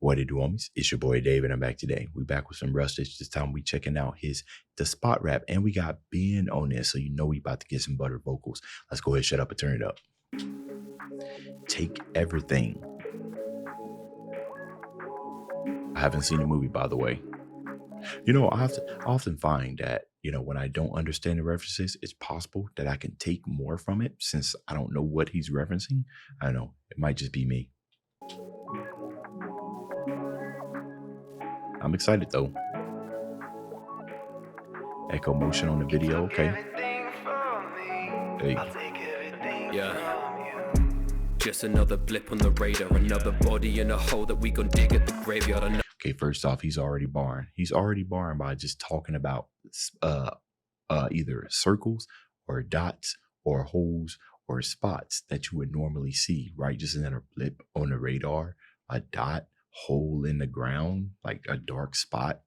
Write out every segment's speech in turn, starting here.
What it do, homies? It's your boy Dave, and I'm back today. We back with some Rustage. This time we checking out the spot rap, and we got Ben on this, so you know we about to get some butter vocals. Let's go ahead, shut up, and turn it up. Take everything. I haven't seen the movie, by the way. You know, I often find that, when I don't understand the references, it's possible that I can take more from it since I don't know what he's referencing. I don't know. It might just be me. I'm excited though. Echo motion on the video, okay. Hey. Yeah. Just another blip on the radar, another body in a hole that we gon' dig at the graveyard. Okay, first off, he's already barring. He's already barring by just talking about either circles or dots or holes or spots that you would normally see, right? Just another blip on the radar, a dot, hole in the ground, like a dark spot.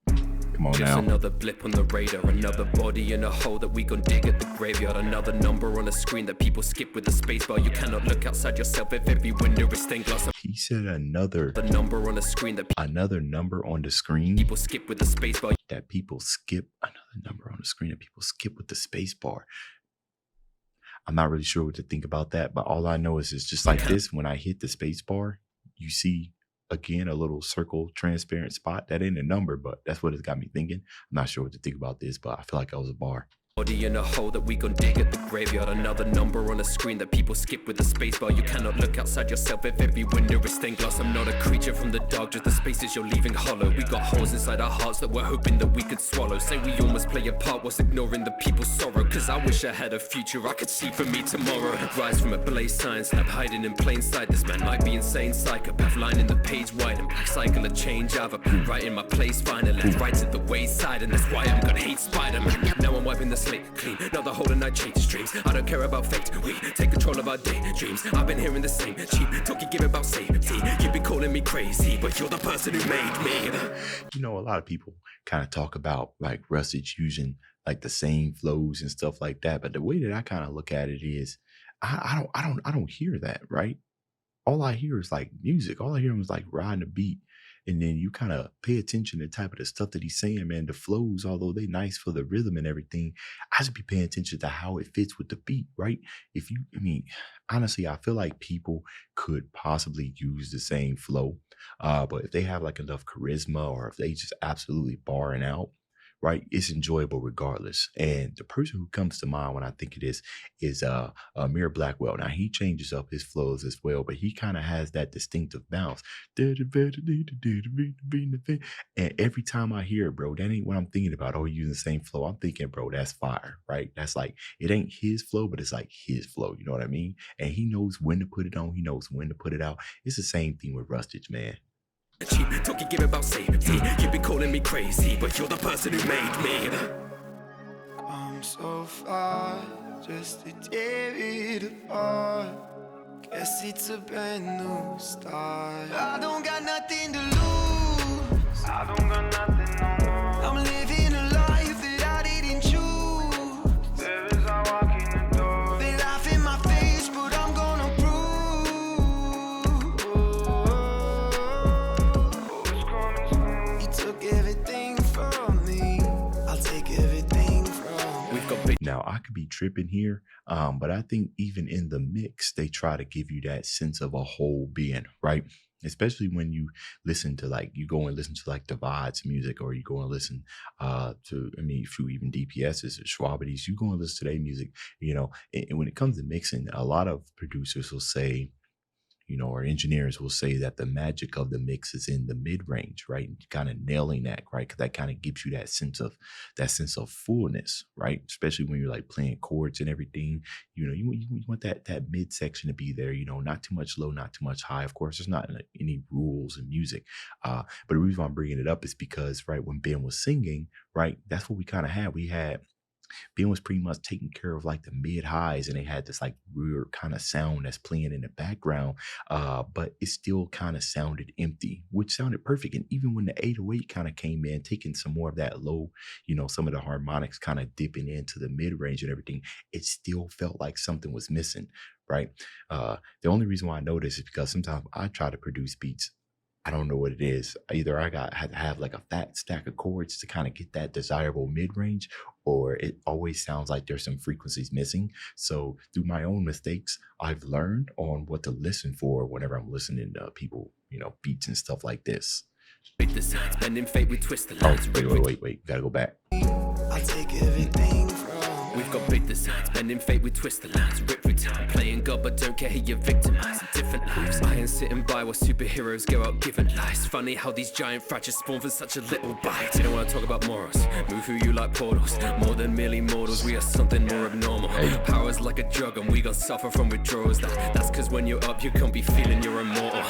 Come on just now. Another blip on the radar, another body in a hole that we gon' dig at the graveyard. Another number on a screen that people skip with the space bar. You cannot look outside yourself if every window is stained glass. He said another number on a screen that another number on the screen people skip with the space bar. That people skip another number on the screen that people skip with the space bar. I'm not really sure what to think about that, but all I know is it's just like this. When I hit the space bar, you see again a little circle transparent spot. That ain't a number, but that's what it's got me thinking. I'm not sure what to think about this, but I feel like I was a bar. Body in a hole that we gon' dig at the graveyard. Another number on a screen that people skip with the space bar. You cannot look outside yourself if every window is stained glass. I'm not a creature from the dark, just the spaces you're leaving hollow. We got holes inside our hearts that we're hoping that we could swallow. Say we all must play a part whilst ignoring the people's sorrow. Cause I wish I had a future I could see for me tomorrow. Rise from a blaze sign, snap hiding in plain sight. This man might be insane, psychopath, lining the page wide and black cycle of change. I've appeared right in my place, finally right to the wayside, and that's why I'm gonna hate Spider-Man. Now I'm wiping the slate clean, another hole and I chase dreams. I don't care about fate, we take control of our daydreams. I've been hearing the same cheap talk you give about safety. You've been calling me crazy, but you're the person who made me. You know, a lot of people kind of talk about like Rustage using like the same flows and stuff like that, but the way that I kind of look at it is I don't hear that, right? All I hear is like music. All I hear is like riding a beat. And then you kind of pay attention to the type of the stuff that he's saying, man. The flows, although they nice for the rhythm and everything, I should be paying attention to how it fits with the beat, right? Honestly, I feel like people could possibly use the same flow, but if they have like enough charisma or if they just absolutely barring out, right, it's enjoyable regardless. And the person who comes to mind when I think of this is Amir Blackwell. Now he changes up his flows as well, but he kind of has that distinctive bounce. And every time I hear it, bro, that ain't what I'm thinking about. Oh, using the same flow. I'm thinking, bro, that's fire, right? That's like, it ain't his flow, but it's like his flow. You know what I mean? And he knows when to put it on. He knows when to put it out. It's the same thing with Rustage, man. Cheap talk you give about safety. You've been calling me crazy, but you're the person who made me. I'm so far just to tear it apart. Guess it's a brand new start. I don't got nothing to lose. I don't got nothing no more. I'm living a life that I didn't choose. There is I walk in the door. They laugh in my face, but I'm gonna prove. You took everything from me. I'll take everything from you. Now I could be tripping here, but I think even in the mix, they try to give you that sense of a whole being, right? Especially when you listen to like, you go and listen to like Divide's music, or you go and listen to, if you even DPS's or Schwabity's, you go and listen to their music, and when it comes to mixing, a lot of producers will say, or engineers will say that the magic of the mix is in the mid-range, right? Kind of nailing that, right? Because that kind of gives you that sense of fullness, right? Especially when you're like playing chords and everything. You want that midsection to be there. Not too much low, not too much high. Of course, there's not any rules in music. But the reason why I'm bringing it up is because, right, when Ben was singing, right, that's what we kind of had. We had Ben was pretty much taking care of like the mid highs, and they had this like weird kind of sound that's playing in the background, but it still kind of sounded empty, which sounded perfect. And even when the 808 kind of came in, taking some more of that low, some of the harmonics kind of dipping into the mid range and everything, it still felt like something was missing, right? The only reason why I know this is because sometimes I try to produce beats. I don't know what it is. Either had to have like a fat stack of chords to kind of get that desirable mid range, or it always sounds like there's some frequencies missing. So through my own mistakes, I've learned on what to listen for whenever I'm listening to people, beats and stuff like this. Beat the signs, bending fate, we twist the Oh, lines. wait. Gotta go back. I take everything from We've got big designs, bending fate, we twist the lines. Rip through time, playing God, but don't care who you're victimizing. Different lives, I ain't sitting by while superheroes go out giving lies. Funny how these giant fractures spawn for such a little bite. They don't want to talk about morals, move through you like portals. More than merely mortals, we are something more abnormal. Powers like a drug and we gon' suffer from withdrawals. That's cause when you're up, you can't be feeling you're immortal.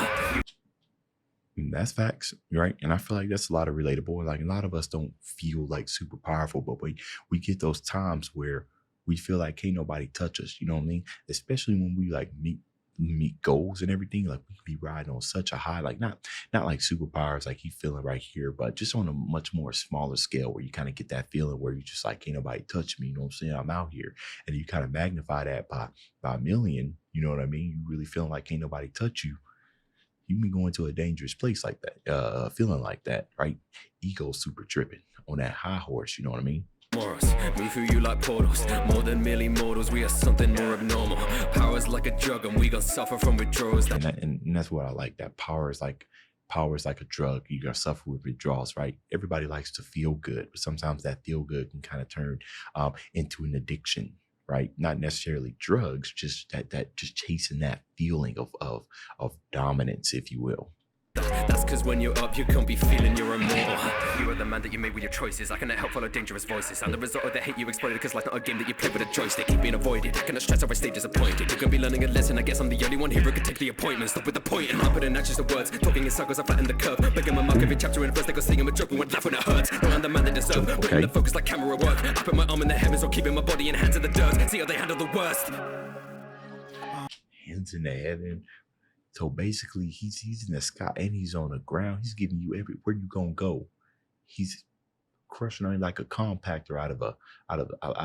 That's facts, right? And I feel like that's a lot of relatable. Like a lot of us don't feel like super powerful, but we get those times where we feel like can't nobody touch us. You know what I mean? Especially when we like meet goals and everything. Like we can be riding on such a high, like not like superpowers, like you feeling right here, but just on a much more smaller scale where you kind of get that feeling where you just like can't nobody touch me. You know what I'm saying? I'm out here, and you kind of magnify that by a million. You know what I mean? You really feeling like can't nobody touch you. You can go into a dangerous place like that, feeling like that, right? Ego super tripping on that high horse, you know what I mean? Morals, move through you like portals. More than merely mortals, we are something more abnormal. Powers like a drug and we gon' suffer from withdrawals. And that's what I like, that power is like a drug. You're gonna suffer with withdrawals, right? Everybody likes to feel good, but sometimes that feel good can kind of turn into an addiction, right? Not necessarily drugs, just that just chasing that feeling of dominance, if you will. That's cause when you're up, you can't be feeling you're immortal. You are the man that you made with your choices. I cannot help follow dangerous voices. I'm the result of the hate you exploited, cause life's not a game that you play with a joystick. Keep being avoided, I cannot stress or I stay disappointed. You can be learning a lesson, I guess I'm the only one here who can take the appointment. Stop with the point and not put in actions of words. Talking in circles, I flatten the curve. Begging my mark every chapter in verse, they go sing I'm a joke, but when laugh when it hurts. Don't I'm the man they deserve, putting the focus like camera work. I put my arm in the heavens or keeping my body in hands of the dirt. See how they handle the worst. Hands in the heaven. So basically, he's in the sky and he's on the ground. He's giving you where you gonna go. He's crushing on you like a compactor out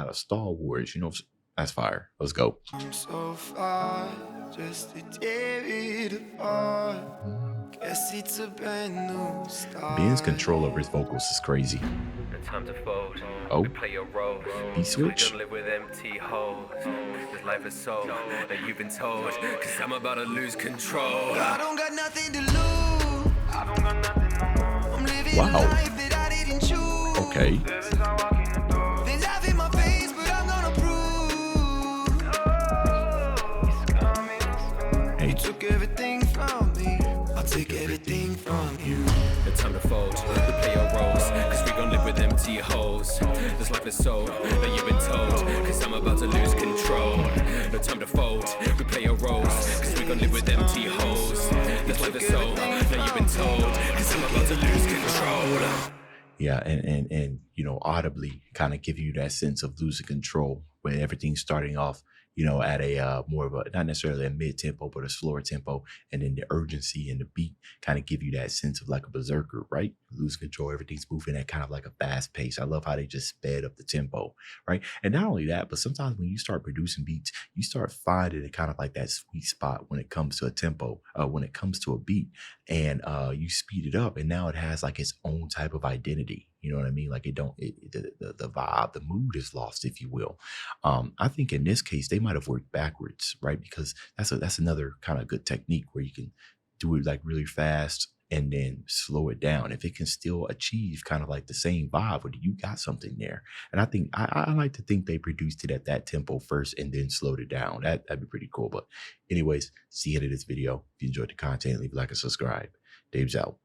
of Star Wars. You know, that's fire. Let's go. I'm so far just to tear it apart. Guess it's a brand new start. Ben's control over his vocals is crazy. The time to fold. Oh, We play your role. beat switch. We don't live with empty holes. This life is so that you've been told. Cause I'm about to lose control. I don't got nothing to lose. I don't got nothing no more. I'm living a Wow. life that I didn't choose. Okay. They laugh in my face, but I'm gonna prove. Hey. You took everything from me. I'll take everything from you. The time to fold. We play your roles. Cause we gon' live with empty holes. This life is so that you've been told. Cause I'm about to lose control. No time to fold. We play your roles. Cause we gon' live with empty holes. This life is so that you've been told. Cause I'm about to lose control. Yeah, and audibly kind of giving you that sense of losing control when everything's starting off, at a more of a, not necessarily a mid tempo, but a slower tempo. And then the urgency and the beat kind of give you that sense of like a berserker, right? Lose control, everything's moving at kind of like a fast pace. I love how they just sped up the tempo, right? And not only that, but sometimes when you start producing beats, you start finding it kind of like that sweet spot when it comes to a tempo, when it comes to a beat, and you speed it up, and now it has like its own type of identity. You know what I mean? Like the vibe, the mood is lost, if you will. I think in this case, they might have worked backwards, right? Because that's another kind of good technique where you can do it like really fast and then slow it down. If it can still achieve kind of like the same vibe, or you got something there. And I think I like to think they produced it at that tempo first and then slowed it down. That'd be pretty cool. But anyways, see you in this video. If you enjoyed the content, leave a like and subscribe. Dave's out.